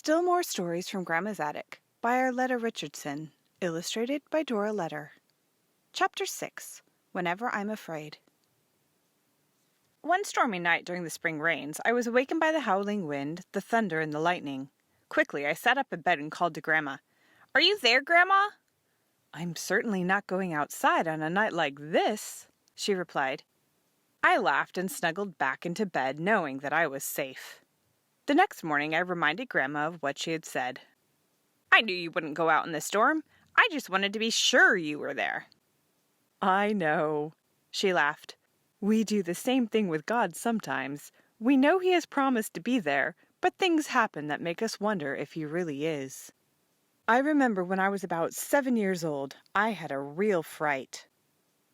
Still more stories from Grandma's Attic by Arleta Richardson, illustrated by Dora. Chapter 6. Whenever I'm Afraid. One stormy night during the spring rains, I was awakened by the howling wind, the thunder, and the lightning. Quickly, I sat up in bed and called to Grandma. "Are you there, Grandma?" "I'm certainly not going outside on a night like this," she replied. I laughed and snuggled back into bed, knowing that I was safe. The next morning, I reminded Grandma of what she had said. "I knew you wouldn't go out in the storm. I just wanted to be sure you were there." "I know," she laughed. "We do the same thing with God sometimes. We know He has promised to be there, but things happen that make us wonder if He really is." I remember when I was about 7 years old, I had a real fright.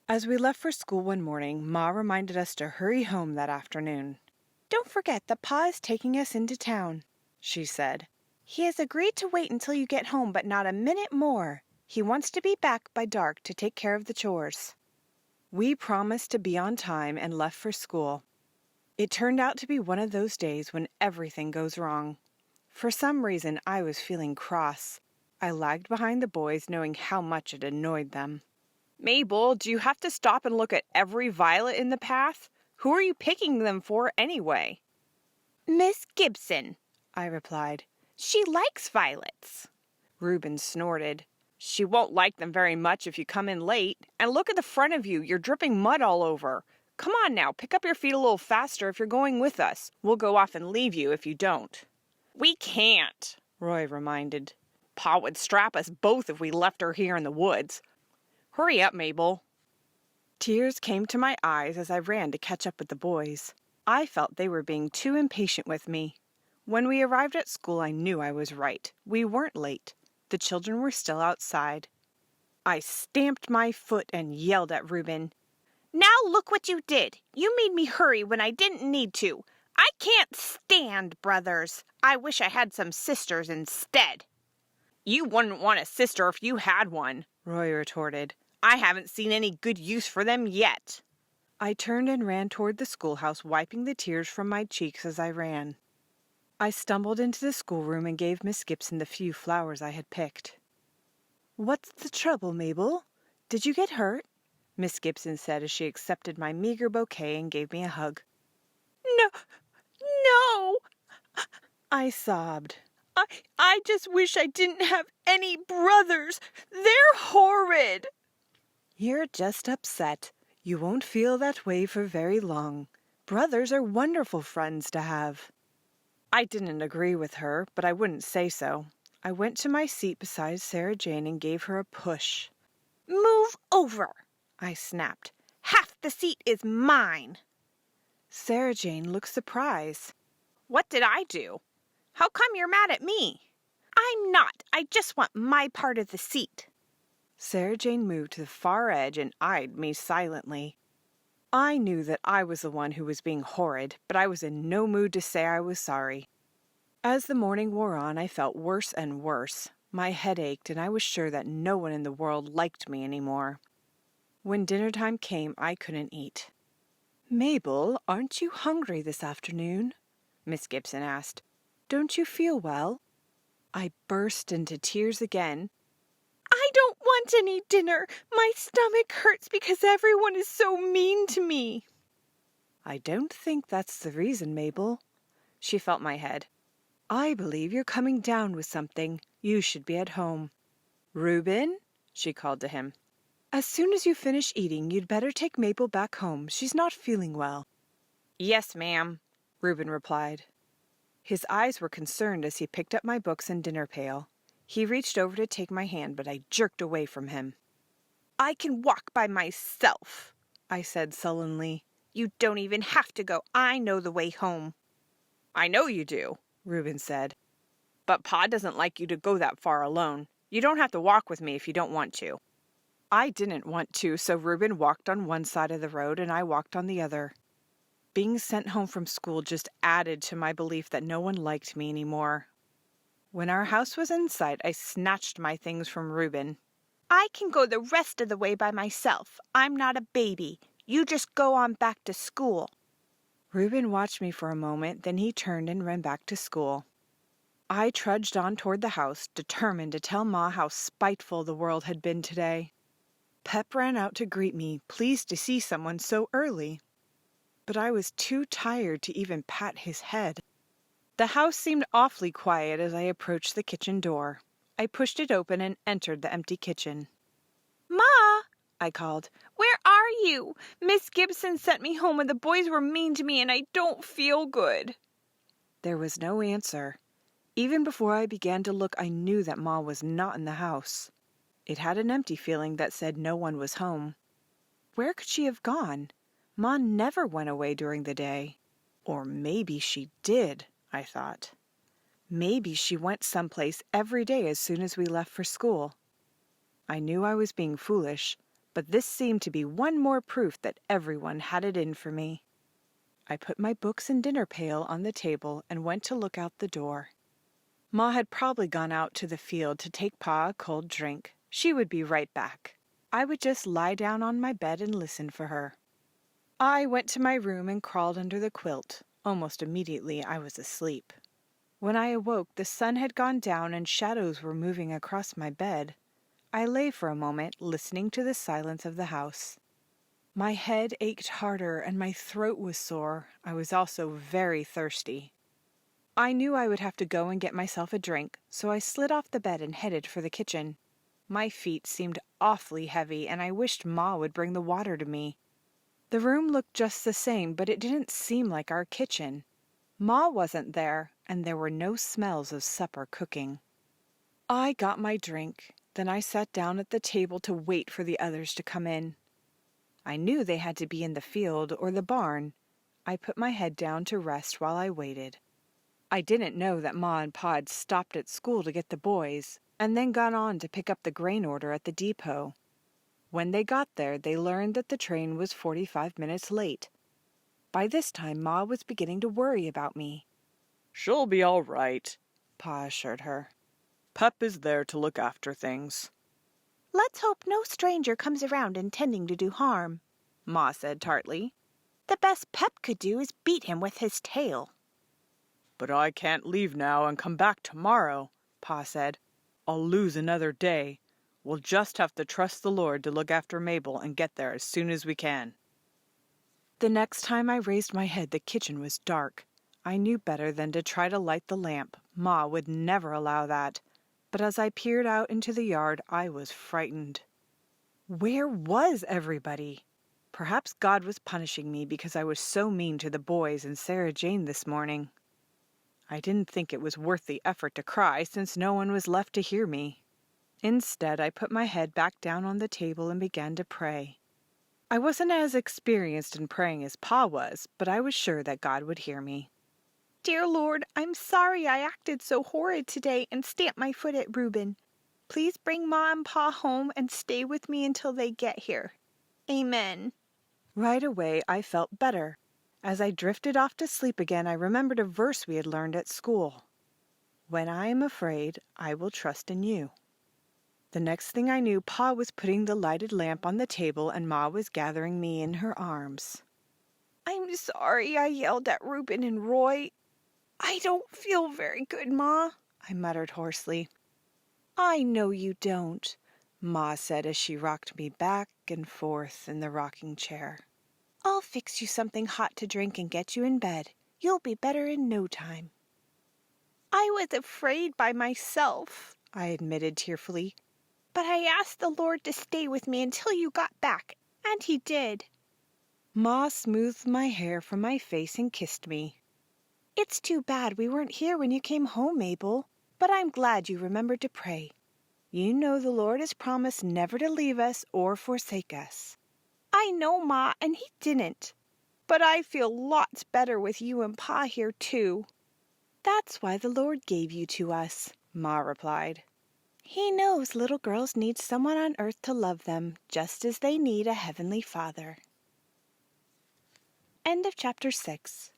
As we left for school one morning, Ma reminded us to hurry home that afternoon. "Don't forget that Pa is taking us into town," she said. "He has agreed to wait until you get home, but not a minute more. He wants to be back by dark to take care of the chores." We promised to be on time and left for school. It turned out to be one of those days when everything goes wrong. For some reason, I was feeling cross. I lagged behind the boys, knowing how much it annoyed them. "Mabel, do you have to stop and look at every violet in the path? Who are you picking them for anyway?" "Miss Gibson," I replied. "She likes violets." Reuben snorted. "She won't like them very much if you come in late. And look at the front of you. You're dripping mud all over. Come on now, pick up your feet a little faster if you're going with us. We'll go off and leave you if you don't." "We can't," Roy reminded. "Pa would strap us both if we left her here in the woods. Hurry up, Mabel." Tears came to my eyes as I ran to catch up with the boys. I felt they were being too impatient with me. When we arrived at school, I knew I was right. We weren't late. The children were still outside. I stamped my foot and yelled at Reuben. "Now look what you did! You made me hurry when I didn't need to. I can't stand brothers. I wish I had some sisters instead." "You wouldn't want a sister if you had one," Roy retorted. "I haven't seen any good use for them yet." I turned and ran toward the schoolhouse, wiping the tears from my cheeks as I ran. I stumbled into the schoolroom and gave Miss Gibson the few flowers I had picked. "What's the trouble, Mabel? Did you get hurt?" Miss Gibson said as she accepted my meager bouquet and gave me a hug. No, I sobbed. I just wish I didn't have any brothers. They're horrid." "You're just upset. You won't feel that way for very long. Brothers are wonderful friends to have." I didn't agree with her, but I wouldn't say so. I went to my seat beside Sarah Jane and gave her a push. "Move over," I snapped. "Half the seat is mine." Sarah Jane looked surprised. "What did I do? How come you're mad at me?" "I'm not. I just want my part of the seat." Sarah Jane moved to the far edge and eyed me silently. I knew that I was the one who was being horrid, but I was in no mood to say I was sorry. As the morning wore on, I felt worse and worse. My head ached, and I was sure that no one in the world liked me anymore. When dinner time came, I couldn't eat. "Mabel, aren't you hungry this afternoon?" Miss Gibson asked. "Don't you feel well?" I burst into tears again. "I don't want any dinner. My stomach hurts because everyone is so mean to me." "I don't think that's the reason, Mabel." She felt my head. "I believe you're coming down with something. You should be at home. Reuben," she called to him. "As soon as you finish eating, you'd better take Mabel back home. She's not feeling well." "Yes, ma'am," Reuben replied. His eyes were concerned as he picked up my books and dinner pail. He reached over to take my hand, but I jerked away from him. "I can walk by myself," I said sullenly. "You don't even have to go. I know the way home." "I know you do," Reuben said. "But Pa doesn't like you to go that far alone. You don't have to walk with me if you don't want to." I didn't want to, so Reuben walked on one side of the road and I walked on the other. Being sent home from school just added to my belief that no one liked me anymore. When our house was in sight, I snatched my things from Reuben. "I can go the rest of the way by myself. I'm not a baby. You just go on back to school." Reuben watched me for a moment, then he turned and ran back to school. I trudged on toward the house, determined to tell Ma how spiteful the world had been today. Pep ran out to greet me, pleased to see someone so early. But I was too tired to even pat his head. The house seemed awfully quiet as I approached the kitchen door. I pushed it open and entered the empty kitchen. "Ma!" I called. "Where are you? Miss Gibson sent me home and the boys were mean to me and I don't feel good." There was no answer. Even before I began to look, I knew that Ma was not in the house. It had an empty feeling that said no one was home. Where could she have gone? Ma never went away during the day. Or maybe she did, I thought. Maybe she went someplace every day as soon as we left for school. I knew I was being foolish, but this seemed to be one more proof that everyone had it in for me. I put my books and dinner pail on the table and went to look out the door. Ma had probably gone out to the field to take Pa a cold drink. She would be right back. I would just lie down on my bed and listen for her. I went to my room and crawled under the quilt. Almost immediately I was asleep. When I awoke, the sun had gone down and shadows were moving across my bed. I lay for a moment, listening to the silence of the house. My head ached harder and my throat was sore. I was also very thirsty. I knew I would have to go and get myself a drink, so I slid off the bed and headed for the kitchen. My feet seemed awfully heavy, and I wished Ma would bring the water to me. The room looked just the same, but it didn't seem like our kitchen. Ma wasn't there, and there were no smells of supper cooking. I got my drink. Then I sat down at the table to wait for the others to come in. I knew they had to be in the field or the barn. I put my head down to rest while I waited. I didn't know that Ma and Pa had stopped at school to get the boys, and then gone on to pick up the grain order at the depot. When they got there, they learned that the train was 45 minutes late. By this time, Ma was beginning to worry about me. "She'll be all right," Pa assured her. "Pep is there to look after things." "Let's hope no stranger comes around intending to do harm," Ma said tartly. "The best Pep could do is beat him with his tail." "But I can't leave now and come back tomorrow," Pa said. "I'll lose another day. We'll just have to trust the Lord to look after Mabel and get there as soon as we can." The next time I raised my head, the kitchen was dark. I knew better than to try to light the lamp. Ma would never allow that. But as I peered out into the yard, I was frightened. Where was everybody? Perhaps God was punishing me because I was so mean to the boys and Sarah Jane this morning. I didn't think it was worth the effort to cry since no one was left to hear me. Instead, I put my head back down on the table and began to pray. I wasn't as experienced in praying as Pa was, but I was sure that God would hear me. "Dear Lord, I'm sorry I acted so horrid today and stamped my foot at Reuben. Please bring Ma and Pa home and stay with me until they get here. Amen." Right away, I felt better. As I drifted off to sleep again, I remembered a verse we had learned at school. "When I am afraid, I will trust in you." The next thing I knew, Pa was putting the lighted lamp on the table and Ma was gathering me in her arms. "I'm sorry I yelled at Reuben and Roy. I don't feel very good, Ma," I muttered hoarsely. "I know you don't," Ma said as she rocked me back and forth in the rocking chair. "I'll fix you something hot to drink and get you in bed. You'll be better in no time." "I was afraid by myself," I admitted tearfully. "But I asked the Lord to stay with me until you got back, and He did." Ma smoothed my hair from my face and kissed me. "It's too bad we weren't here when you came home, Mabel, but I'm glad you remembered to pray. You know the Lord has promised never to leave us or forsake us." "I know, Ma, and He didn't. But I feel lots better with you and Pa here, too." "That's why the Lord gave you to us," Ma replied. "He knows little girls need someone on earth to love them, just as they need a heavenly Father." End of chapter 6.